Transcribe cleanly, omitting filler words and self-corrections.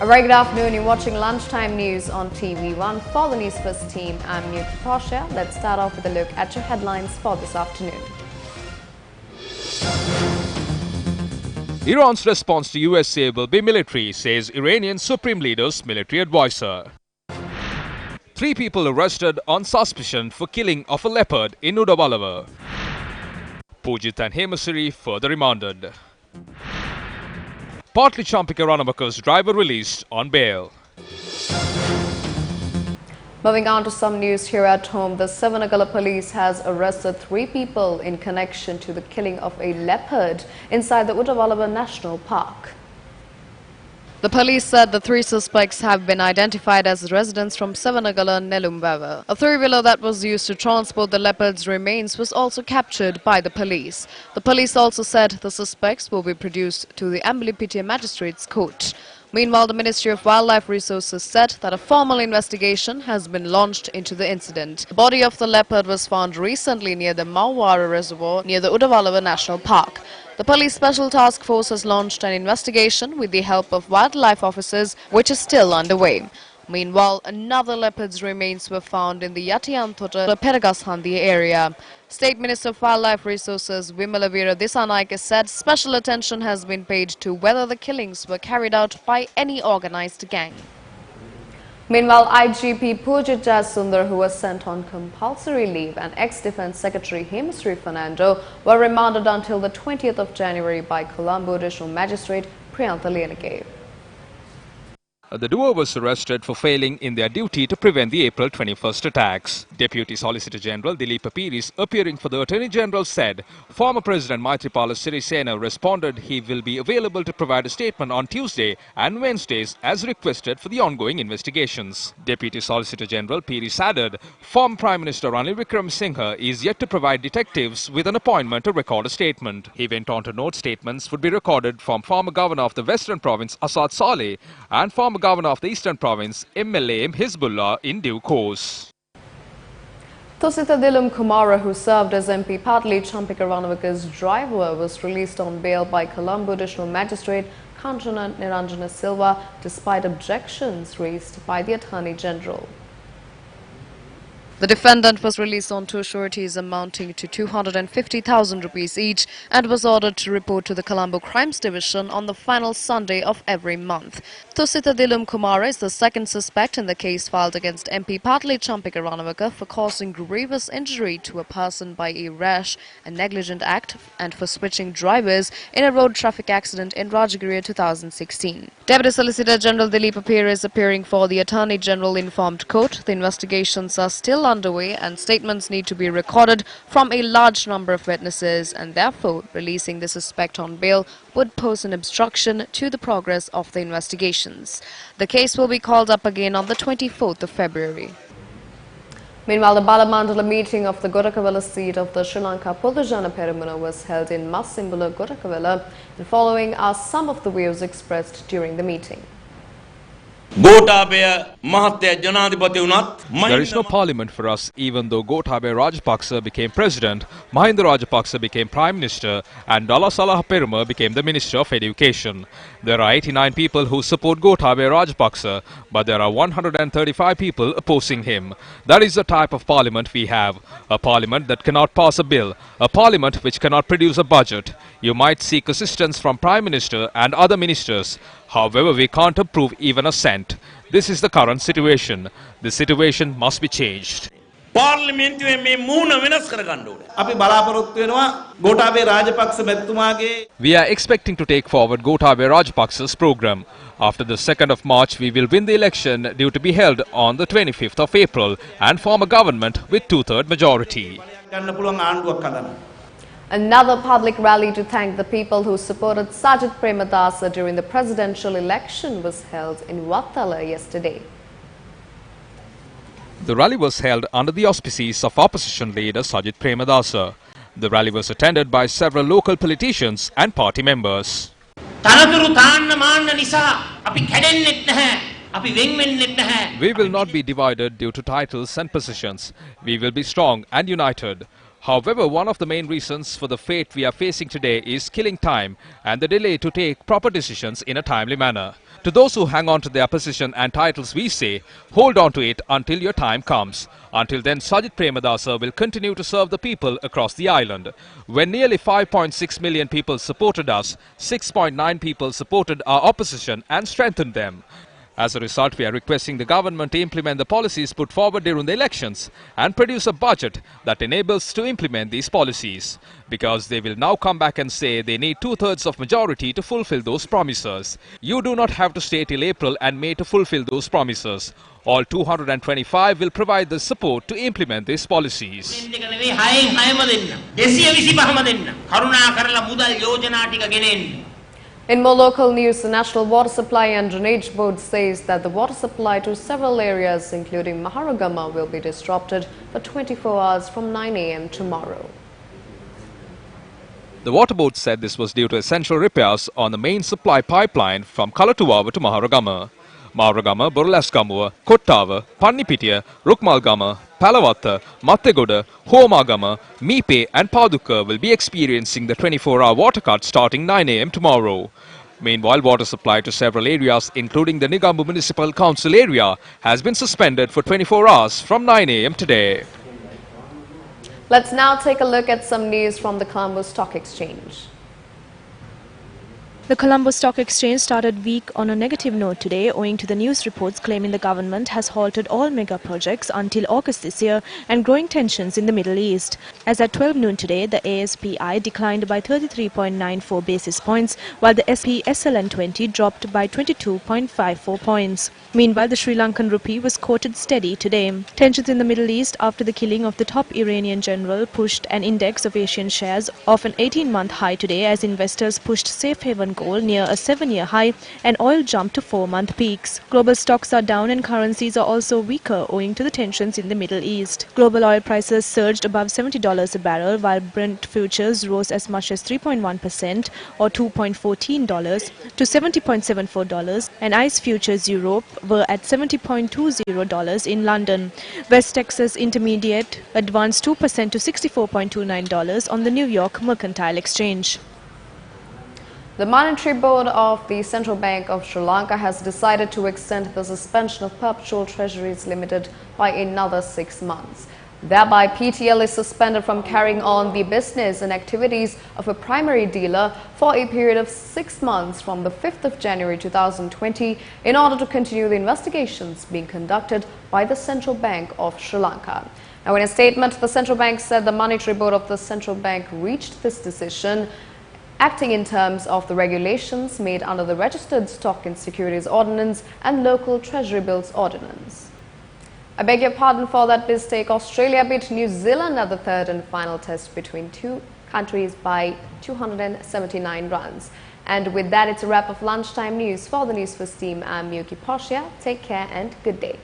A very good afternoon. You're watching Lunchtime News on TV1. For the Newsfirst team, I'm Portia. Let's start off with a look at your headlines for this afternoon. Iran's response to USA will be military, says Iranian Supreme Leader's military advisor. 3 people arrested on suspicion for killing of a leopard in Udavalava. Pujit and Hemasiri further remanded. Partly Champika Ranamakar's driver released on bail. Moving on to some news here at home, the Savanagala police has arrested 3 people in connection to the killing of a leopard inside the Udavalava National Park. The police said the 3 suspects have been identified as residents from Savanagala, Nelumbawa. A 3-wheeler that was used to transport the leopard's remains was also captured by the police. The police also said the suspects will be produced to the Ambalipitiya Magistrates Court. Meanwhile, the Ministry of Wildlife Resources said that a formal investigation has been launched into the incident. The body of the leopard was found recently near the Mauwara Reservoir near the Udavalava National Park. The Police Special Task Force has launched an investigation with the help of wildlife officers, which is still underway. Meanwhile, another leopard's remains were found in the Yatiyanthota Peragashandi area. State Minister of Wildlife Resources Vimalavira Disanaike said special attention has been paid to whether the killings were carried out by any organized gang. Meanwhile, IGP Pujit Sundar, who was sent on compulsory leave, and ex-Defence Secretary Fernando were remanded until the 20th of January by Colombo Additional Magistrate Leopard. The duo was arrested for failing in their duty to prevent the April 21st attacks. Deputy Solicitor General Dilip Piris, appearing for the Attorney General, said former President Maithripala Sirisena responded he will be available to provide a statement on Tuesday and Wednesdays as requested for the ongoing investigations. Deputy Solicitor General Piris added former Prime Minister Ranil Wickremesinghe is yet to provide detectives with an appointment to record a statement. He went on to note statements would be recorded from former Governor of the Western Province Asad Saleh and former Governor of the Eastern Province MLA Hizbullah in due course. Tusita Dilum Kumara, who served as MP Partly Champika Ranamakar's driver, was released on bail by Colombo Additional Magistrate Kanchana Niranjana Silva despite objections raised by the Attorney General. The defendant was released on 2 sureties amounting to 250,000 rupees each and was ordered to report to the Colombo Crimes Division on the final Sunday of every month. Tusita Dilum Kumara is the second suspect in the case filed against MP Partly Champika Ranamakar for causing grievous injury to a person by a rash and negligent act and for switching drivers in a road traffic accident in Rajagiriya 2016. Deputy Solicitor General Dilip Apir is appearing for the Attorney General informed court. The investigations are still underway and statements need to be recorded from a large number of witnesses, and therefore releasing the suspect on bail would pose an obstruction to the progress of the investigations. The case will be called up again on the 24th of February. Meanwhile, the Mandala meeting of the Gorakavela seat of the Sri Lanka Pulajana Peramuna was held in Masimbula, Gorakavela, and following are some of the views expressed during the meeting. There is no parliament for us even though Gotabaya Rajapaksa became president, Mahinda Rajapaksa became prime minister and Dala Salah Peruma became the minister of education. There are 89 people who support Gotabaya Rajapaksa, but there are 135 people opposing him. That is the type of parliament we have. A parliament that cannot pass a bill, a parliament which cannot produce a budget. You might seek assistance from prime minister and other ministers. However, we can't approve even a cent. This is the current situation. The situation must be changed. We are expecting to take forward Gotabaya Rajapaksa's program. After the 2nd of March, we will win the election due to be held on the 25th of April and form a government with 2/3 majority. Another public rally to thank the people who supported Sajid Premadasa during the presidential election was held in Wattala yesterday. The rally was held under the auspices of opposition leader Sajid Premadasa. The rally was attended by several local politicians and party members. We will not be divided due to titles and positions. We will be strong and united. However, one of the main reasons for the fate we are facing today is killing time and the delay to take proper decisions in a timely manner. To those who hang on to their position and titles, we say, hold on to it until your time comes. Until then, Sajid Premadasa will continue to serve the people across the island. When nearly 5.6 million people supported us, 6.9 people supported our opposition and strengthened them. As a result, we are requesting the government to implement the policies put forward during the elections and produce a budget that enables to implement these policies. Because they will now come back and say they need 2/3 of majority to fulfill those promises. You do not have to stay till April and May to fulfill those promises. All 225 will provide the support to implement these policies. In more local news, the National Water Supply and Drainage Board says that the water supply to several areas, including Maharagama, will be disrupted for 24 hours from 9 a.m. tomorrow. The Water Board said this was due to essential repairs on the main supply pipeline from Kalatuwava to Maharagama. Maharagama, Borlaskamua, Kottava, Pannipitiya, Rukmalgama, Palavatta, Mattegoda, Homagama, Mipe and Paduka will be experiencing the 24-hour water cut starting 9 a.m. tomorrow. Meanwhile, water supply to several areas, including the Nigambu Municipal Council area, has been suspended for 24 hours from 9 a.m. today. Let's now take a look at some news from the Colombo Stock Exchange. The Colombo Stock Exchange started week on a negative note today, owing to the news reports claiming the government has halted all mega projects until August this year and growing tensions in the Middle East. As at 12 noon today, the ASPI declined by 33.94 basis points, while the SP SLN20 dropped by 22.54 points. Meanwhile, the Sri Lankan rupee was quoted steady today. Tensions in the Middle East after the killing of the top Iranian general pushed an index of Asian shares off an 18-month high today as investors pushed safe haven gold near a 7-year high and oil jumped to 4-month peaks. Global stocks are down and currencies are also weaker owing to the tensions in the Middle East. Global oil prices surged above $70 a barrel, while Brent futures rose as much as 3.1% or $2.14 to $70.74, and ICE futures Europe were at $70.20 in London. West Texas Intermediate advanced 2% to $64.29 on the New York Mercantile Exchange. The Monetary Board of the Central Bank of Sri Lanka has decided to extend the suspension of perpetual treasuries limited by another 6 months. Thereby, PTL is suspended from carrying on the business and activities of a primary dealer for a period of 6 months from the 5th of January 2020 in order to continue the investigations being conducted by the Central Bank of Sri Lanka. Now, in a statement, the Central Bank said the Monetary Board of the Central Bank reached this decision acting in terms of the regulations made under the Registered Stock and Securities Ordinance and Local Treasury Bills Ordinance. I beg your pardon for that mistake. Australia beat New Zealand at the third and final test between two countries by 279 runs. And with that, it's a wrap of lunchtime news. For the Newsfirst team, I'm Miyuki Portia. Take care and good day.